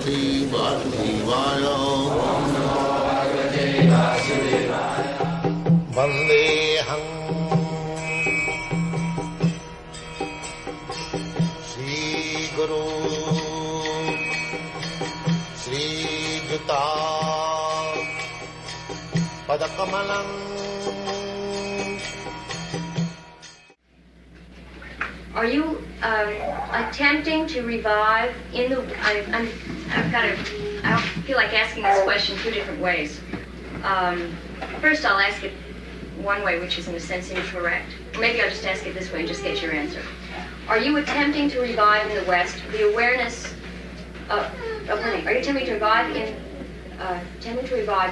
Bhagavate Vasudevaya. Vandeham Shri Guru Shri Juta Padakamalam. Are you attempting to revive in the? I feel like asking this question two different ways. First, I'll ask it one way, which is in a sense incorrect. Or maybe I'll just ask it this way and just get your answer. Are you attempting to revive in the West the awareness of? Are you attempting to revive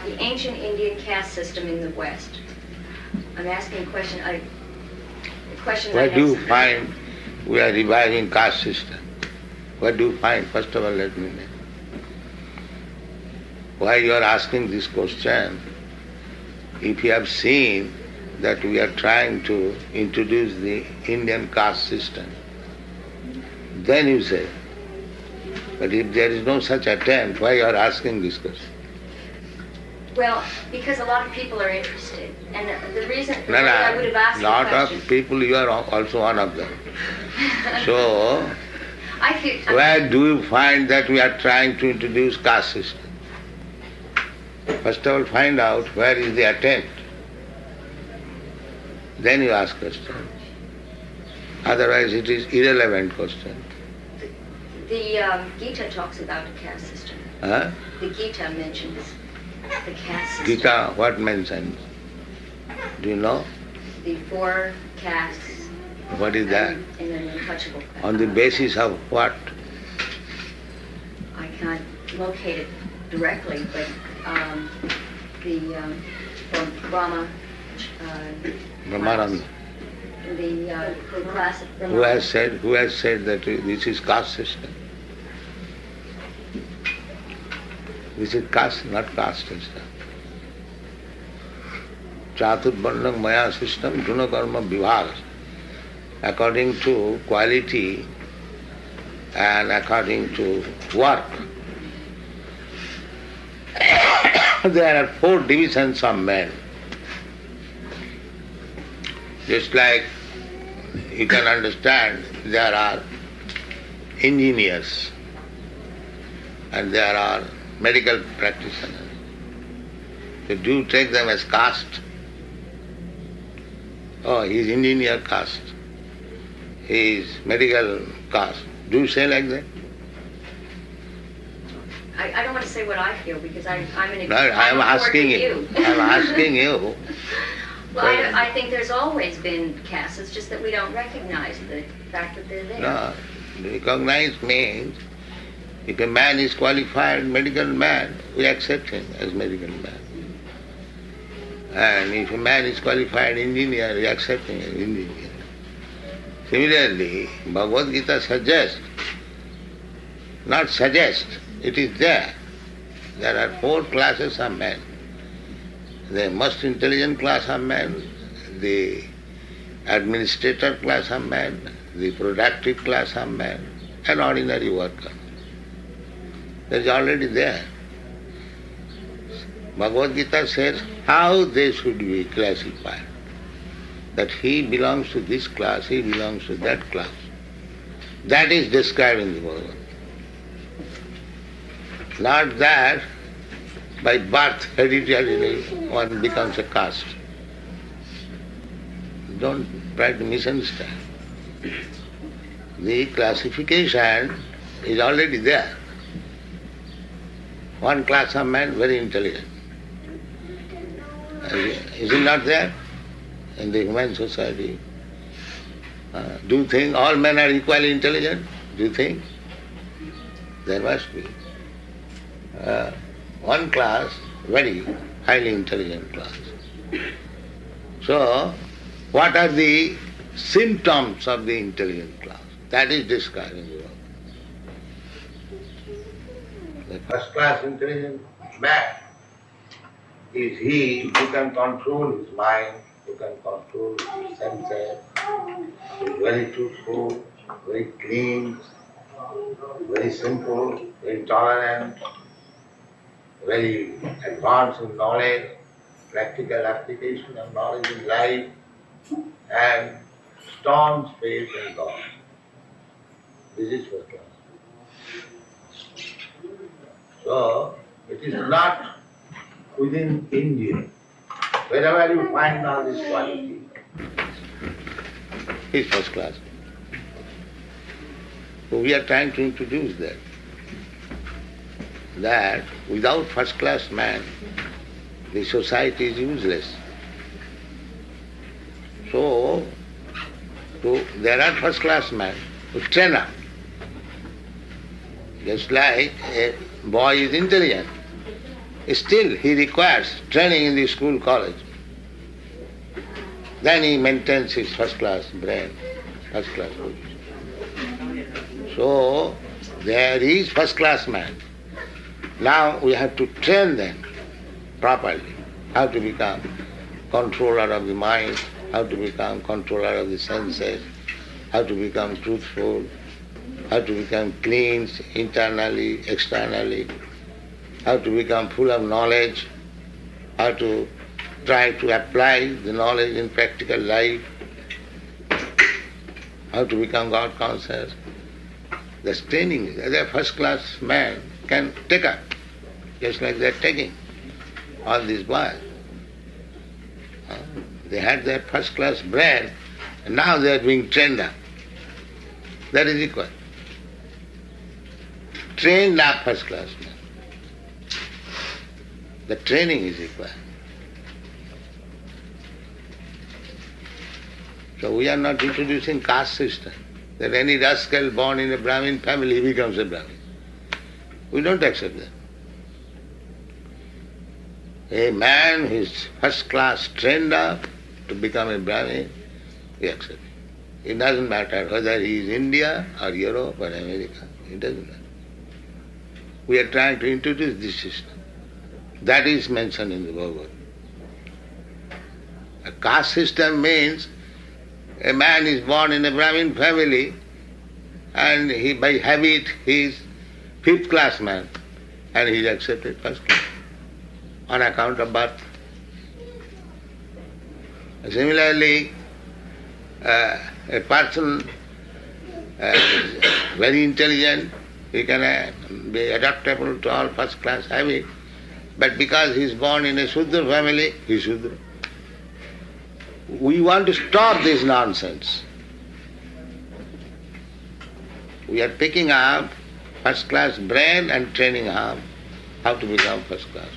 the ancient Indian caste system in the West? I'm asking a question. Where do you find we are reviving caste system? Where do you find? First of all, let me know. Why you are asking this question? If you have seen that we are trying to introduce the Indian caste system, then you say. But if there is no such attempt, why you are asking this question? Well, because a lot of people are interested, and the reason I would have asked lot the question. Of people, you are also one of them. So, where do you find that we are trying to introduce caste system? First of all, find out where is the attempt. Then you ask question. Otherwise, it is irrelevant question. The Gita talks about a caste system. Huh? The Gita mentions the caste system. Gita, what mentions? Do you know? The 4 castes. What is that? In an untouchable. On the basis of what? I can't locate it directly, but from Brahma. Brahmananda. The class of Brahma. Who has said that this is caste system? This is caste, not caste system. Chaturvarnam maya system, gunakarma vibhaga. According to quality and according to work. There are 4 divisions of men. Just like you can understand, there are engineers and there are medical practitioners. So do you take them as caste? Oh, he is engineer caste. He is medical caste. Do you say like that? I don't want to say what I feel because I'm an No, I am asking you. I am asking you. Well, I think there's always been castes. It's just that we don't recognize the fact that they're there. No, recognize means if a man is qualified medical man, we accept him as medical man. And if a man is qualified engineer, we accept him as engineer. Similarly, Bhagavad-gita suggests, not suggest, it is there. There are 4 classes of men. The most intelligent class of men, the administrator class of men, the productive class of men, and ordinary worker. That is already there. Bhagavad-gita says how they should be classified. That he belongs to this class, he belongs to that class. That is described in the Bhagavad. Not that by birth, hereditarily, one becomes a caste. Don't try to misunderstand. The classification is already there. One class of men very intelligent. Is it not there in the human society? Do you think all men are equally intelligent? Do you think? There must be. One class, very highly intelligent class. So, what are the symptoms of the intelligent class? That is described in the world. The first class intelligent man is he who can control his mind, who can control his senses, is very truthful, very clean, very simple, very tolerant, very advanced in knowledge, practical application of knowledge in life, and staunch faith in God. This is first class. So, it is not within India. Wherever you find all this quality, he is first class. So we are trying to introduce that without first class man, the society is useless. So there are first class men who train up. Just like a boy is intelligent, still he requires training in the school, college. Then he maintains his first class brain, first class position. So there is first class man. Now we have to train them properly, how to become controller of the mind, how to become controller of the senses, how to become truthful, how to become clean internally, externally, how to become full of knowledge, how to try to apply the knowledge in practical life, how to become God conscious. That's training. The first class man can take up, just like they're taking all these boys. They had their first class brain, and now they are being trained up. That is equal. Trained up first class man. The training is equal. So we are not introducing caste system, that any rascal born in a Brahmin family becomes a Brahmin. We don't accept that. A man who is first class trained up to become a Brahmin, we accept it. It doesn't matter whether he is India or Europe or America. It doesn't matter. We are trying to introduce this system. That is mentioned in the Bhagavad. A caste system means a man is born in a Brahmin family and he by habit he is fifth class man and he is accepted first class on account of birth. Similarly, a person very intelligent, he can be adaptable to all first class habit, but because he is born in a Shudra family, he is Shudra. We want to stop this nonsense. We are picking up first class brain and training up how to become first class.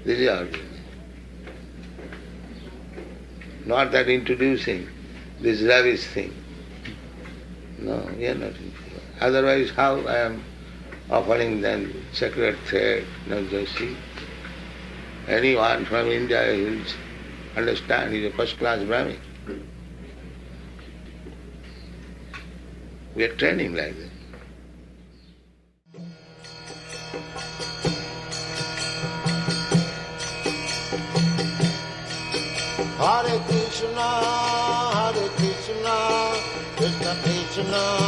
This is our business. Not that introducing this rubbish thing. No, we are not introducing. Otherwise, how I am offering them sacred thread, no, just see. Anyone from India will understand he is a first class Brahmin. We are training like that. Hare Krishna, Krishna Krishna,